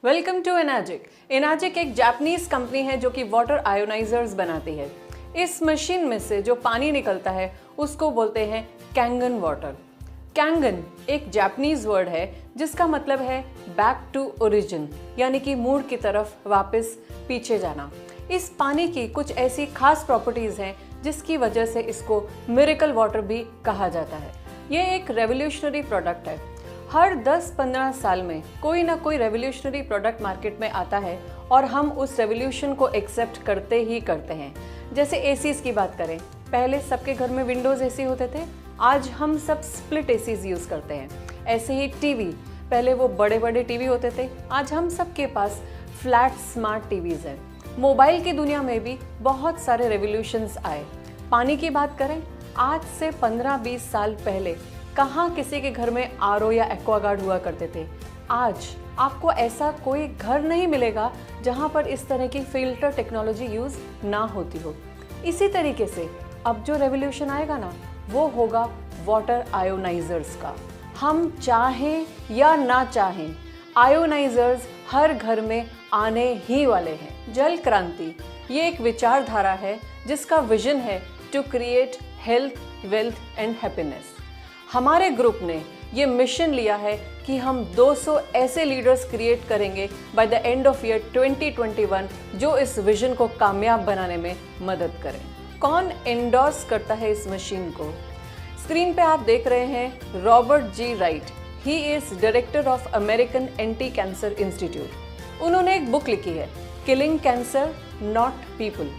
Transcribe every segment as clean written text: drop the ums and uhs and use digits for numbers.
Welcome to Enagic. Enagic एक Japanese company है जो कि वाटर आयोनाइजर्स बनाती है। इस मशीन में से जो पानी निकलता है उसको बोलते हैं कैंगन वाटर। कैंगन एक जापानीज वर्ड है जिसका मतलब है बैक टू ओरिजिन, यानी कि मूल की तरफ वापस पीछे जाना। इस पानी की कुछ ऐसी खास प्रॉपर्टीज हैं जिसकी वजह से इसको मिरेकल वाटर भी कहा जाता है। ये एक रेवोल्यूशनरी प्रोडक्ट है। हर 10-15 साल में कोई ना कोई रेवोल्यूशनरी प्रोडक्ट मार्केट में आता है और हम उस रेवोल्यूशन को एक्सेप्ट करते ही करते हैं। जैसे एसीज की बात करें, पहले सबके घर में विंडोज एसी होते थे, आज हम सब स्प्लिट एसीज यूज़ करते हैं। ऐसे ही टीवी, पहले वो बड़े बड़े टीवी होते थे, आज हम सबके पास फ्लैट स्मार्ट टीवीज़ हैं। मोबाइल की दुनिया में भी बहुत सारे रेवोल्यूशंस आए। पानी की बात करें, आज से 15-20 साल पहले कहाँ किसी के घर में आरओ या एक्वागार्ड हुआ करते थे। आज आपको ऐसा कोई घर नहीं मिलेगा जहाँ पर इस तरह की फिल्टर टेक्नोलॉजी यूज़ ना होती हो। इसी तरीके से अब जो रेवोल्यूशन आएगा ना, वो होगा वाटर आयोनाइजर्स का। हम चाहें या ना चाहें, आयोनाइजर्स हर घर में आने ही वाले हैं। जल क्रांति ये एक विचारधारा है जिसका विजन है to create health, wealth and happiness. हमारे ग्रुप ने ये मिशन लिया है कि हम 200 ऐसे लीडर्स क्रिएट करेंगे by the end of year 2021 जो इस विजन को कामयाब बनाने में मदद करें। कौन एंडोर्स करता है इस मशीन को? स्क्रीन पे आप देख रहे हैं Robert G Wright. He is director of American anti cancer institute. उन्होंने एक बुक लिखी है, किलिंग कैंसर नॉट पीपल।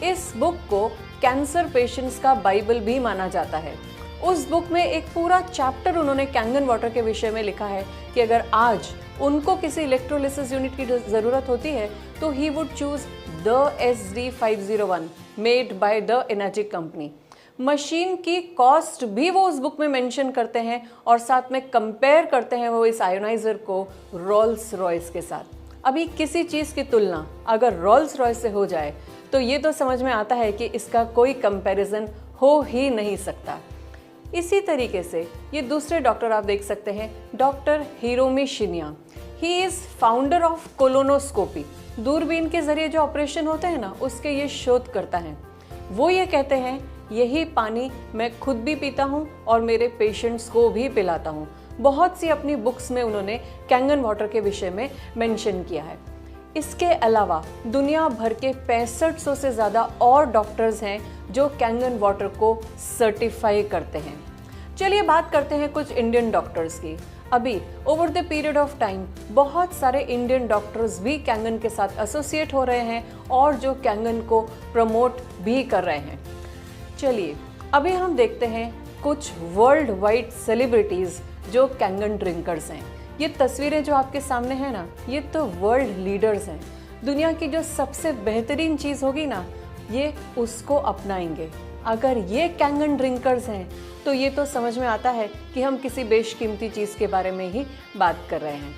इस बुक को कैंसर पेशेंट्स का बाइबल भी माना जाता है। उस बुक में एक पूरा चैप्टर उन्होंने कैंगन वाटर के विषय में लिखा है कि अगर आज उनको किसी इलेक्ट्रोलिसिस यूनिट की ज़रूरत होती है तो he would choose the SD501 made by the Enagic company. Machine की कॉस्ट भी वो उस बुक में मेंशन करते हैं और साथ में कंपेयर करते हैं वो इस आयोनाइजर को रोल्स रॉयस के साथ। अभी किसी चीज़ की तुलना अगर रोल्स रॉयस से हो जाए तो ये तो समझ में आता है कि इसका कोई कंपैरिजन हो ही नहीं सकता। इसी तरीके से ये दूसरे डॉक्टर आप देख सकते हैं, doctor Hiromi Shinya. He is founder of colonoscopy. दूरबीन के जरिए जो ऑपरेशन होते हैं ना, उसके ये शोध करता है। वो ये कहते हैं यही पानी मैं खुद भी पीता हूँ और मेरे पेशेंट्स को भी पिलाता हूँ। बहुत सी अपनी बुक्स में उन्होंने कैंगन वाटर के विषय में मेंशन किया है। इसके अलावा दुनिया भर के 6500 से ज़्यादा और डॉक्टर्स हैं जो कैंगन वाटर को सर्टिफाई करते हैं। चलिए बात करते हैं कुछ इंडियन डॉक्टर्स की। अभी over the period of time बहुत सारे इंडियन डॉक्टर्स भी कैंगन के साथ एसोसिएट हो रहे हैं और जो कैंगन को प्रमोट भी कर रहे हैं। चलिए अभी हम देखते हैं कुछ वर्ल्ड वाइड सेलिब्रिटीज़ जो कैंगन ड्रिंकर्स हैं। ये तस्वीरें जो आपके सामने है ना, ये तो वर्ल्ड लीडर्स हैं। दुनिया की जो सबसे बेहतरीन चीज़ होगी ना, ये उसको अपनाएंगे। अगर ये कैंगन ड्रिंकर्स हैं तो ये तो समझ में आता है कि हम किसी बेशकीमती चीज़ के बारे में ही बात कर रहे हैं।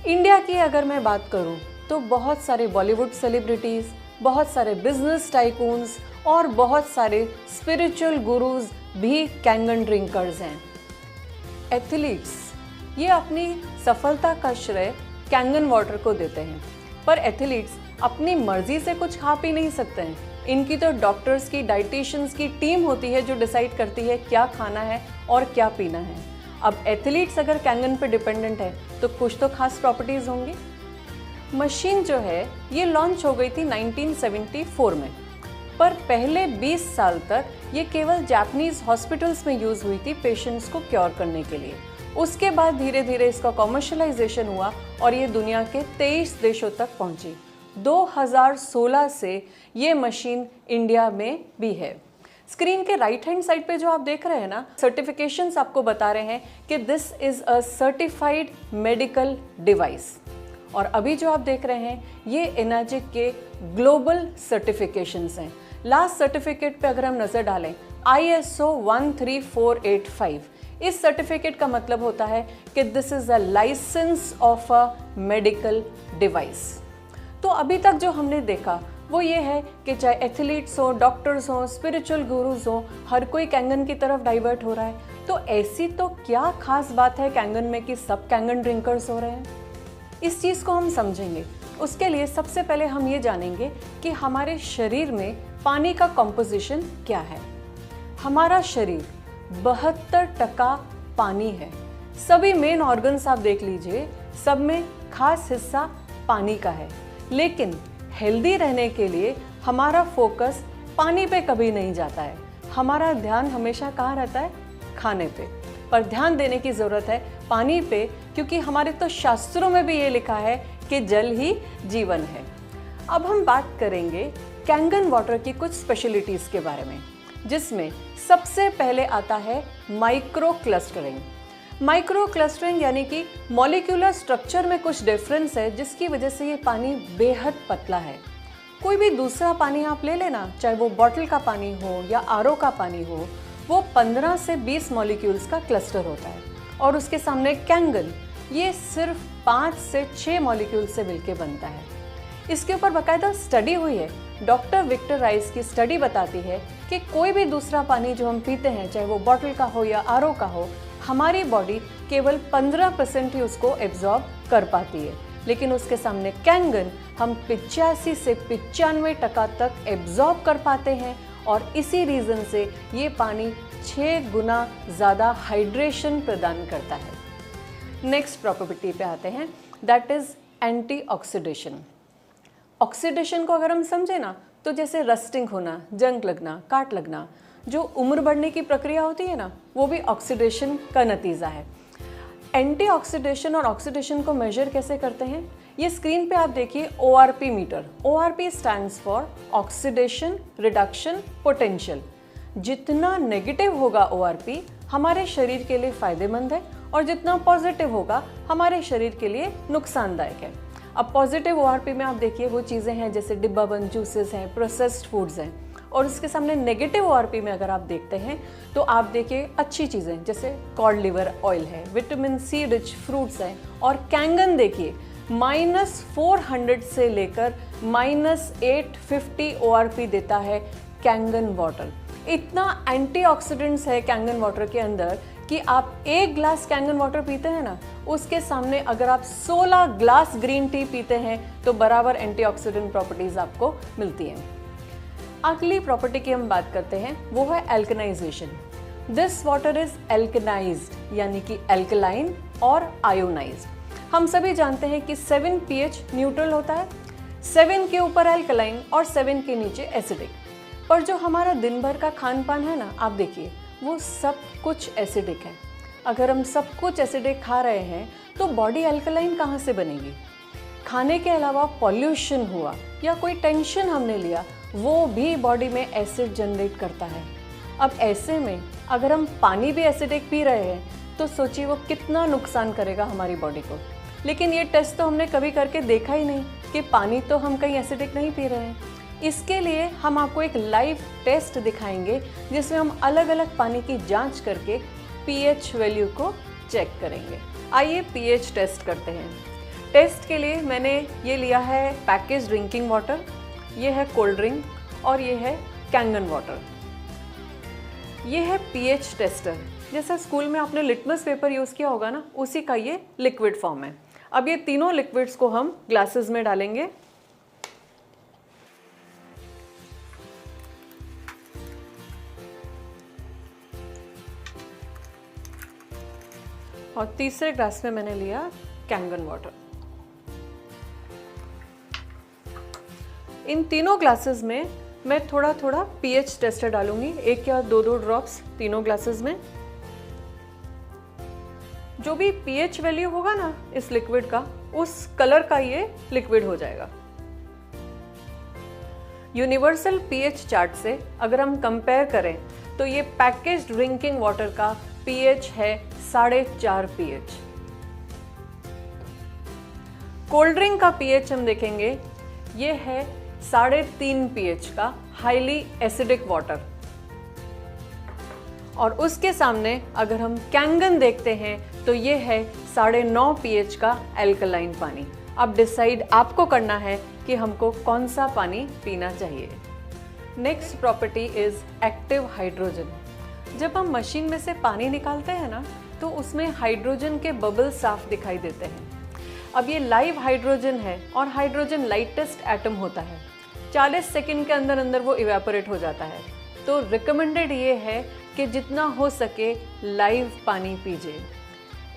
इंडिया की अगर मैं बात करूं तो बहुत सारे बॉलीवुड सेलिब्रिटीज़, बहुत सारे बिजनेस टाइकून्स और बहुत सारे स्पिरिचुअल गुरुज भी कैंगन ड्रिंकर्स हैं। एथलीट्स ये अपनी सफलता का श्रेय कैंगन वाटर को देते हैं, पर एथलीट्स अपनी मर्जी से कुछ खा पी नहीं सकते हैं। इनकी तो डॉक्टर्स की, डाइटिशियंस की टीम होती है जो डिसाइड करती है क्या खाना है और क्या पीना है। अब एथलीट्स अगर कैंगन पे डिपेंडेंट है तो कुछ तो खास प्रॉपर्टीज़ होंगी। मशीन जो है ये लॉन्च हो गई थी 1974 में, पर पहले 20 साल तक ये केवल जापानीज हॉस्पिटल्स में यूज़ हुई थी पेशेंट्स को क्योर करने के लिए। उसके बाद धीरे धीरे इसका कॉमर्शलाइजेशन हुआ और ये दुनिया के 23 देशों तक पहुंची। 2016 से ये मशीन इंडिया में भी है। स्क्रीन के राइट हैंड साइड पे जो आप देख रहे हैं ना, सर्टिफिकेशंस आपको बता रहे हैं कि this is a certified medical device. और अभी जो आप देख रहे हैं ये एनाजिक के ग्लोबल सर्टिफिकेशंस हैं। लास्ट सर्टिफिकेट पे अगर हम नज़र डालें, ISO 13485, इस सर्टिफिकेट का मतलब होता है कि this is a licence of a medical device. तो अभी तक जो हमने देखा वो ये है कि चाहे एथलीट्स हो, डॉक्टर्स हो, स्पिरिचुअल गुरुज हो, हर कोई कैंगन की तरफ डाइवर्ट हो रहा है। तो ऐसी तो क्या खास बात है कैंगन में कि सब कैंगन ड्रिंकर्स हो रहे हैं? इस चीज़ को हम समझेंगे। उसके लिए सबसे पहले हम ये जानेंगे कि हमारे शरीर में पानी का कॉम्पोजिशन क्या है। हमारा शरीर 72% पानी है। सभी मेन ऑर्गन्स आप देख लीजिए, सब में खास हिस्सा पानी का है। लेकिन हेल्दी रहने के लिए हमारा फोकस पानी पे कभी नहीं जाता है। हमारा ध्यान हमेशा कहाँ रहता है? खाने पे। पर ध्यान देने की ज़रूरत है पानी पे, क्योंकि हमारे तो शास्त्रों में भी ये लिखा है कि जल ही जीवन है। अब हम बात करेंगे कैंगन वाटर की कुछ स्पेशलिटीज़ के बारे में, जिसमें सबसे पहले आता है माइक्रो क्लस्टरिंग। माइक्रो क्लस्टरिंग यानी कि मॉलिक्यूलर स्ट्रक्चर में कुछ डिफरेंस है, जिसकी वजह से ये पानी बेहद पतला है। कोई भी दूसरा पानी आप ले लेना, चाहे वो बॉटल का पानी हो या आरओ का पानी हो, वो 15 से 20 मॉलिक्यूल्स का क्लस्टर होता है। और उसके सामने कैंगन, ये सिर्फ 5 से 6 मॉलिक्यूल से मिलकर बनता है। इसके ऊपर बाकायदा स्टडी हुई है। डॉक्टर विक्टर राइस की स्टडी बताती है कि कोई भी दूसरा पानी जो हम पीते हैं, चाहे वो बॉटल का हो या आरओ का हो, हमारी बॉडी केवल 15% ही उसको एब्जॉर्ब कर पाती है। लेकिन उसके सामने कैंगन हम 85 से 95% तक एब्जॉर्ब कर पाते हैं। और इसी रीज़न से ये पानी 6 गुना ज़्यादा हाइड्रेशन प्रदान करता है। नेक्स्ट प्रॉपर्टी पे आते हैं, दैट इज़ एंटीऑक्सीडेशन। ऑक्सीडेशन को अगर हम समझे ना, तो जैसे रस्टिंग होना, जंग लगना, काट लगना, जो उम्र बढ़ने की प्रक्रिया होती है ना, वो भी ऑक्सीडेशन का नतीजा है। एंटीऑक्सीडेशन और ऑक्सीडेशन को मेजर कैसे करते हैं? ये स्क्रीन पे आप देखिए ORP meter. ORP stands for oxidation reduction potential. जितना नेगेटिव होगा ORP हमारे शरीर के लिए फायदेमंद है, और जितना पॉजिटिव होगा हमारे शरीर के लिए नुकसानदायक है। अब पॉजिटिव ORP में आप देखिए वो चीज़ें हैं जैसे डिब्बाबंद जूसेस हैं, प्रोसेस्ड फूड्स हैं। और उसके सामने नेगेटिव ORP में अगर आप देखते हैं तो आप देखिए अच्छी चीज़ें जैसे कॉड लिवर ऑयल है, विटामिन C रिच फ्रूट्स हैं। और कैंगन देखिए -400 से लेकर -850 ORP देता है कैंगन वाटर। इतना एंटीऑक्सीडेंट्स है कैंगन वाटर के अंदर कि आप 1 ग्लास कैंगन वाटर पीते हैं ना, उसके सामने अगर आप 16 ग्लास ग्रीन टी पीते हैं तो बराबर एंटीऑक्सीडेंट प्रॉपर्टीज आपको मिलती हैं। अगली प्रॉपर्टी की हम बात करते हैं, वो है एल्कनाइजेशन। दिस वाटर इज एल्कनाइज्ड यानी कि एल्कलाइन और आयोनाइज्ड। हम सभी जानते हैं कि 7 pH न्यूट्रल होता है, 7 के ऊपर एल्कलाइन और 7 के नीचे एसिडिक। पर जो हमारा दिन भर का खान पान है ना, आप देखिए वो सब कुछ एसिडिक है। अगर हम सब कुछ एसिडिक खा रहे हैं तो बॉडी एल्कलाइन कहाँ से बनेगी? खाने के अलावा पॉल्यूशन हुआ या कोई टेंशन हमने लिया, वो भी बॉडी में एसिड जनरेट करता है। अब ऐसे में अगर हम पानी भी एसिडिक पी रहे हैं तो सोचिए वो कितना नुकसान करेगा हमारी बॉडी को। लेकिन ये टेस्ट तो हमने कभी करके देखा ही नहीं कि पानी तो हम कहीं एसिडिक नहीं पी रहे हैं। इसके लिए हम आपको एक लाइव टेस्ट दिखाएंगे जिसमें हम अलग अलग पानी की जांच करके pH वैल्यू को चेक करेंगे। आइए pH टेस्ट करते हैं। टेस्ट के लिए मैंने ये लिया है पैकेज ड्रिंकिंग वाटर, ये है कोल्ड ड्रिंक और ये है कैंगन वाटर। ये है pH टेस्टर। जैसा स्कूल में आपने लिटमस पेपर यूज़ किया होगा ना, उसी का ये लिक्विड फॉर्म है। अब ये तीनों लिक्विड्स को हम ग्लासेस में डालेंगे। और तीसरे ग्लास में मैंने लिया कैंगन वाटर। इन तीनों ग्लासेस में मैं थोड़ा थोड़ा pH टेस्टर डालूंगी, 1 या 2 ड्रॉप्स तीनों ग्लासेस में। जो भी pH वैल्यू होगा ना इस लिक्विड का, उस कलर का ये लिक्विड हो जाएगा। यूनिवर्सल pH चार्ट से अगर हम कंपेयर करें तो ये पैकेज ड्रिंकिंग वाटर का pH है 4.5 pH। कोल्ड ड्रिंक का pH हम देखेंगे, ये है 3.5 pH का हाईली एसिडिक वाटर। और उसके सामने अगर हम कैंगन देखते हैं तो ये है 9.5 pH का एल्कलाइन पानी। अब डिसाइड आपको करना है कि हमको कौन सा पानी पीना चाहिए। Next property is active hydrogen. जब हम मशीन में से पानी निकालते हैं ना, तो उसमें हाइड्रोजन के बबल साफ दिखाई देते हैं। अब ये लाइव हाइड्रोजन है और हाइड्रोजन लाइटेस्ट एटम होता है। 40 सेकंड के अंदर अंदर वो इवेपोरेट हो जाता है। तो रिकमेंडेड ये है कि जितना हो सके लाइव पानी पीजिए।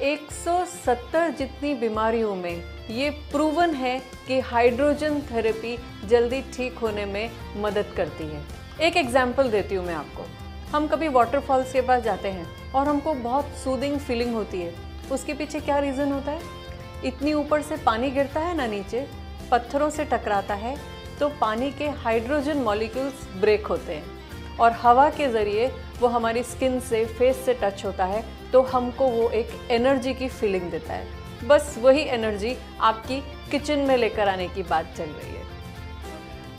170 जितनी बीमारियों में ये प्रूवन है कि हाइड्रोजन थेरेपी जल्दी ठीक होने में मदद करती है। एक एग्जाम्पल देती हूँ मैं आपको। हम कभी वाटरफॉल्स के पास जाते हैं और हमको बहुत सूदिंग फीलिंग होती है। उसके पीछे क्या रीज़न होता है? इतनी ऊपर से पानी गिरता है ना नीचे, पत्थरों से टकराता है, तो पानी के हाइड्रोजन मॉलिक्यूल्स ब्रेक होते हैं और हवा के ज़रिए वो हमारी स्किन से, फेस से टच होता है, तो हमको वो एक एनर्जी की फीलिंग देता है। बस वही एनर्जी आपकी किचन में लेकर आने की बात चल रही है।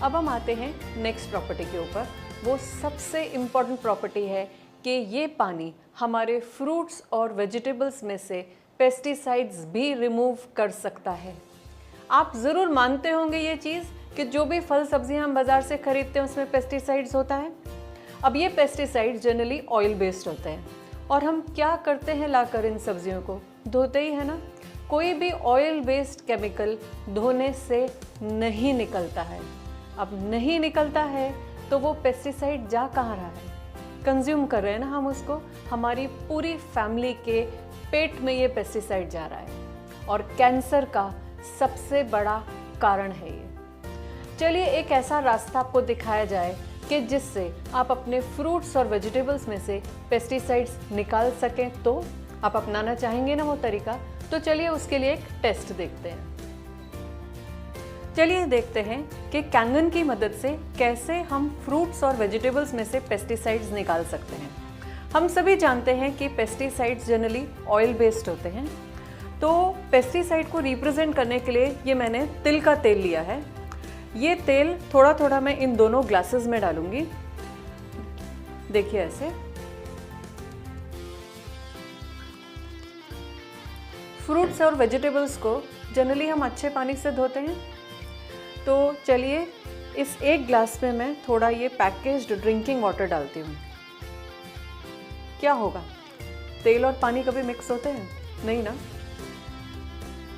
अब हम आते हैं नेक्स्ट प्रॉपर्टी के ऊपर। वो सबसे इम्पॉर्टेंट प्रॉपर्टी है कि ये पानी हमारे फ्रूट्स और वेजिटेबल्स में से पेस्टिसाइड्स भी रिमूव कर सकता है। आप ज़रूर मानते होंगे ये चीज़ कि जो भी फल सब्जियां हम बाज़ार से खरीदते हैं उसमें पेस्टिसाइड्स होता है। अब ये पेस्टिसाइड्स जनरली ऑयल बेस्ड होते हैं और हम क्या करते हैं, लाकर इन सब्जियों को धोते ही है ना। कोई भी ऑयल बेस्ड केमिकल धोने से नहीं निकलता है। अब नहीं निकलता है तो वो पेस्टिसाइड जा कहाँ रहा है? कंज्यूम कर रहे हैं ना हम उसको। हमारी पूरी फैमिली के पेट में ये पेस्टिसाइड जा रहा है और कैंसर का सबसे बड़ा कारण है ये। चलिए एक ऐसा रास्ता आपको दिखाया जाए कि जिससे आप अपने फ्रूट्स और वेजिटेबल्स में से पेस्टिसाइड्स निकाल सकें। तो आप अपनाना चाहेंगे ना वो तरीका? तो चलिए उसके लिए एक टेस्ट देखते हैं। चलिए देखते हैं कि कैंगन की मदद से कैसे हम फ्रूट्स और वेजिटेबल्स में से पेस्टिसाइड्स निकाल सकते हैं। हम सभी जानते हैं कि पेस्टिसाइड्स जनरली ऑयल बेस्ड होते हैं। तो पेस्टिसाइड को रिप्रेजेंट करने के लिए ये मैंने तिल का तेल लिया है। ये तेल थोड़ा थोड़ा मैं इन दोनों ग्लासेस में डालूंगी। देखिए ऐसे। फ्रूट्स और वेजिटेबल्स को जनरली हम अच्छे पानी से धोते हैं। तो चलिए इस एक ग्लास में मैं थोड़ा ये पैकेज्ड ड्रिंकिंग वाटर डालती हूँ। क्या होगा? तेल और पानी कभी मिक्स होते हैं? नहीं ना।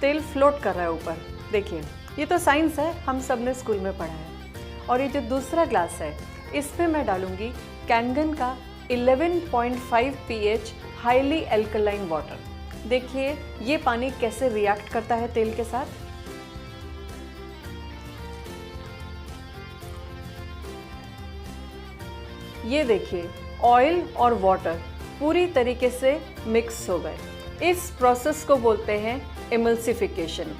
तेल फ्लोट कर रहा है ऊपर। देखिए ये तो साइंस है, हम सब ने स्कूल में पढ़ा है। और ये जो दूसरा ग्लास है इसमें मैं डालूंगी कैंगन का 11.5 pH हाईली एल्कलाइन वाटर। देखिए ये पानी कैसे रिएक्ट करता है तेल के साथ। ये देखिए ऑयल और वाटर पूरी तरीके से मिक्स हो गए। इस प्रोसेस को बोलते हैं इमल्सिफिकेशन।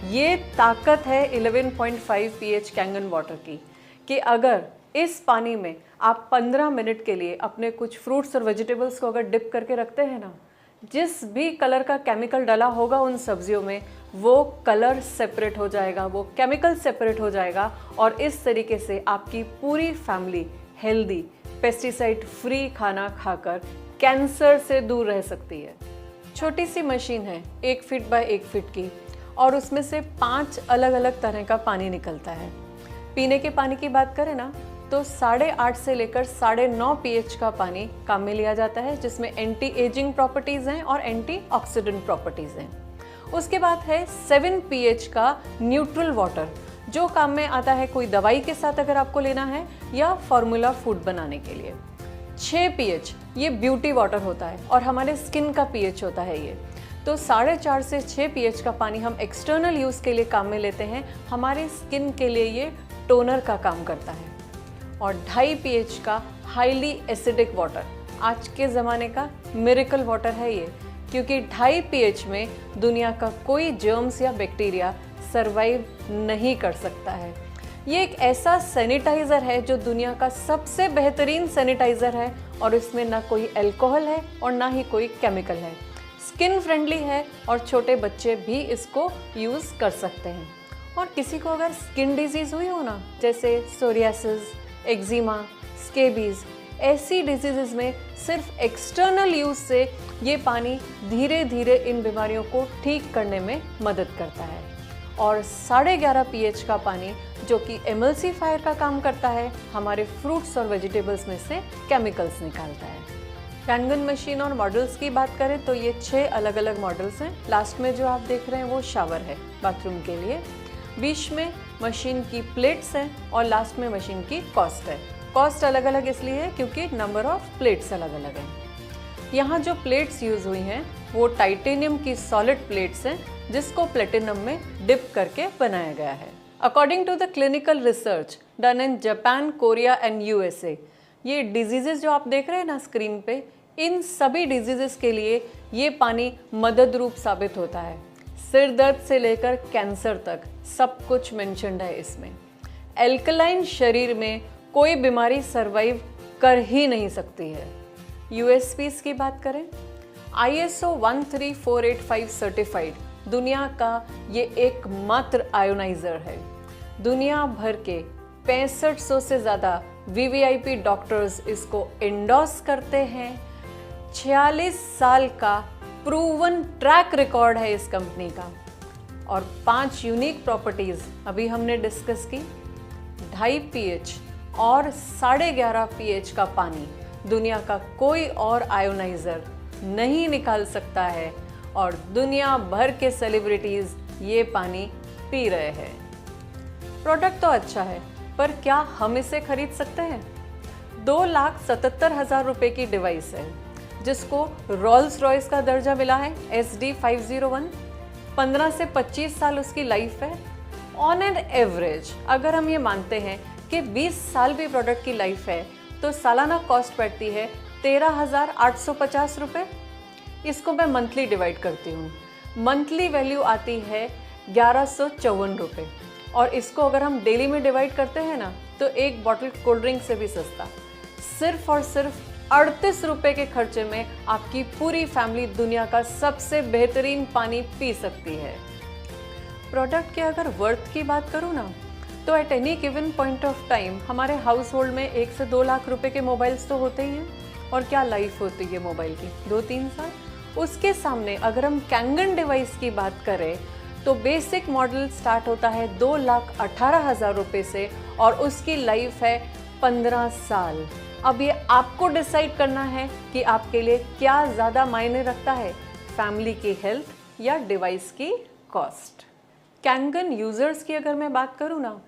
ये ताकत है 11.5 pH कैंगन वाटर की कि अगर इस पानी में आप 15 मिनट के लिए अपने कुछ फ्रूट्स और वेजिटेबल्स को अगर डिप करके रखते हैं ना, जिस भी कलर का केमिकल डाला होगा उन सब्जियों में, वो कलर सेपरेट हो जाएगा, वो केमिकल सेपरेट हो जाएगा और इस तरीके से आपकी पूरी फैमिली हेल्दी, पेस्टिसाइड फ्री खाना खाकर कैंसर से दूर रह सकती है। छोटी सी मशीन है 1 फीट बाय 1 फीट की और उसमें से 5 अलग अलग तरह का पानी निकलता है। पीने के पानी की बात करें ना तो 8.5 से लेकर 9.5 pH का पानी काम में लिया जाता है, जिसमें एंटी एजिंग प्रॉपर्टीज़ हैं और एंटी ऑक्सीडेंट प्रॉपर्टीज़ हैं। उसके बाद है 7 pH का न्यूट्रल वाटर, जो काम में आता है कोई दवाई के साथ अगर आपको लेना है या फॉर्मूला फूड बनाने के लिए। 6 pH ये ब्यूटी वाटर होता है और हमारे स्किन का pH होता है ये। तो 4.5 से 6 pH का पानी हम एक्सटर्नल यूज़ के लिए काम में लेते हैं। हमारे स्किन के लिए ये टोनर का काम करता है। और 2.5 pH का हाईली एसिडिक वाटर आज के ज़माने का मिरेकल वाटर है ये, क्योंकि 2.5 pH में दुनिया का कोई जर्म्स या बैक्टीरिया सरवाइव नहीं कर सकता है। ये एक ऐसा सैनिटाइज़र है जो दुनिया का सबसे बेहतरीन सैनिटाइज़र है और इसमें ना कोई अल्कोहल है और ना ही कोई केमिकल है। स्किन फ्रेंडली है और छोटे बच्चे भी इसको यूज़ कर सकते हैं। और किसी को अगर स्किन डिजीज़ हुई हो ना, जैसे सोरियासिस, एक्जिमा, स्केबीज़, ऐसी डिजीज़ में सिर्फ एक्सटर्नल यूज़ से ये पानी धीरे धीरे इन बीमारियों को ठीक करने में मदद करता है। और 11.5 pH का पानी जो कि एमल्सिफायर का काम करता है, हमारे फ्रूट्स और वेजिटेबल्स में से केमिकल्स निकालता है। कैंगन मशीन और मॉडल्स की बात करें तो ये 6 अलग अलग मॉडल्स हैं। लास्ट में जो आप देख रहे हैं वो शावर है बाथरूम के लिए, बीच में मशीन की प्लेट्स हैं और लास्ट में मशीन की कॉस्ट है। कॉस्ट अलग अलग इसलिए है क्योंकि नंबर ऑफ प्लेट्स अलग अलग हैं। यहाँ जो प्लेट्स यूज़ हुई हैं वो टाइटेनियम की सॉलिड प्लेट्स हैं जिसको प्लेटिनम में डिप करके बनाया गया है। According to the clinical research done in Japan, Korea and USA, ये डिजीजेस जो आप देख रहे हैं ना स्क्रीन पे, इन सभी डिजीजेस के लिए ये पानी मदद रूप साबित होता है। सिर दर्द से लेकर कैंसर तक सब कुछ मेंशन्ड है इसमें। एल्कलाइन शरीर में कोई बीमारी सरवाइव कर ही नहीं सकती है। यूएसपीज की बात करें, ISO 13485 सर्टिफाइड दुनिया का ये एकमात्र आयोनाइजर है। दुनिया भर के 6500 से ज़्यादा VVIP डॉक्टर्स इसको एंडोर्स करते हैं। 46 साल का प्रूवन ट्रैक रिकॉर्ड है इस कंपनी का और 5 यूनिक प्रॉपर्टीज अभी हमने डिस्कस की। 2.5 pH और 11.5 pH का पानी दुनिया का कोई और आयोनाइजर नहीं निकाल सकता है और दुनिया भर के सेलिब्रिटीज ये पानी पी रहे हैं। प्रोडक्ट तो अच्छा है पर क्या हम इसे खरीद सकते हैं? 2,77,000 रुपए की डिवाइस है जिसको रोल्स रॉयस का दर्जा मिला है SD501। 15 से 25 साल उसकी लाइफ है। ऑन एन एवरेज अगर हम ये मानते हैं कि 20 साल भी प्रोडक्ट की लाइफ है तो सालाना कॉस्ट बैठती है 13,850 रुपये। इसको मैं मंथली डिवाइड करती हूँ, मंथली वैल्यू आती है 1154 रुपये और इसको अगर हम डेली में डिवाइड करते हैं ना तो एक बॉटल कोल्ड ड्रिंक से भी सस्ता। सिर्फ और सिर्फ 38 रुपये के खर्चे में आपकी पूरी फैमिली दुनिया का सबसे बेहतरीन पानी पी सकती है। प्रोडक्ट के अगर वर्थ की बात करूँ ना तो at any given point of time हमारे हाउस होल्ड में 1 से 2 लाख रुपए के मोबाइल्स तो होते ही हैं। और क्या लाइफ होती है मोबाइल की, 2-3 साल। उसके सामने अगर हम कैंगन डिवाइस की बात करें तो बेसिक मॉडल स्टार्ट होता है 2,18,000 रुपये से और उसकी लाइफ है 15 साल। अब ये आपको डिसाइड करना है कि आपके लिए क्या ज़्यादा मायने रखता है, फैमिली की हेल्थ या डिवाइस की कॉस्ट। कैंगन यूज़र्स की अगर मैं बात करूँ ना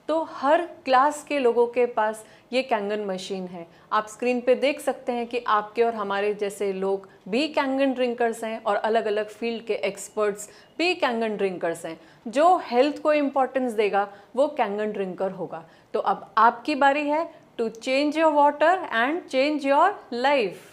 तो हर क्लास के लोगों के पास ये कैंगन मशीन है। आप स्क्रीन पे देख सकते हैं कि आपके और हमारे जैसे लोग भी कैंगन ड्रिंकर्स हैं और अलग अलग फील्ड के एक्सपर्ट्स भी कैंगन ड्रिंकर्स हैं। जो हेल्थ को इम्पोर्टेंस देगा वो कैंगन ड्रिंकर होगा। तो अब आपकी बारी है to change your water and change your life.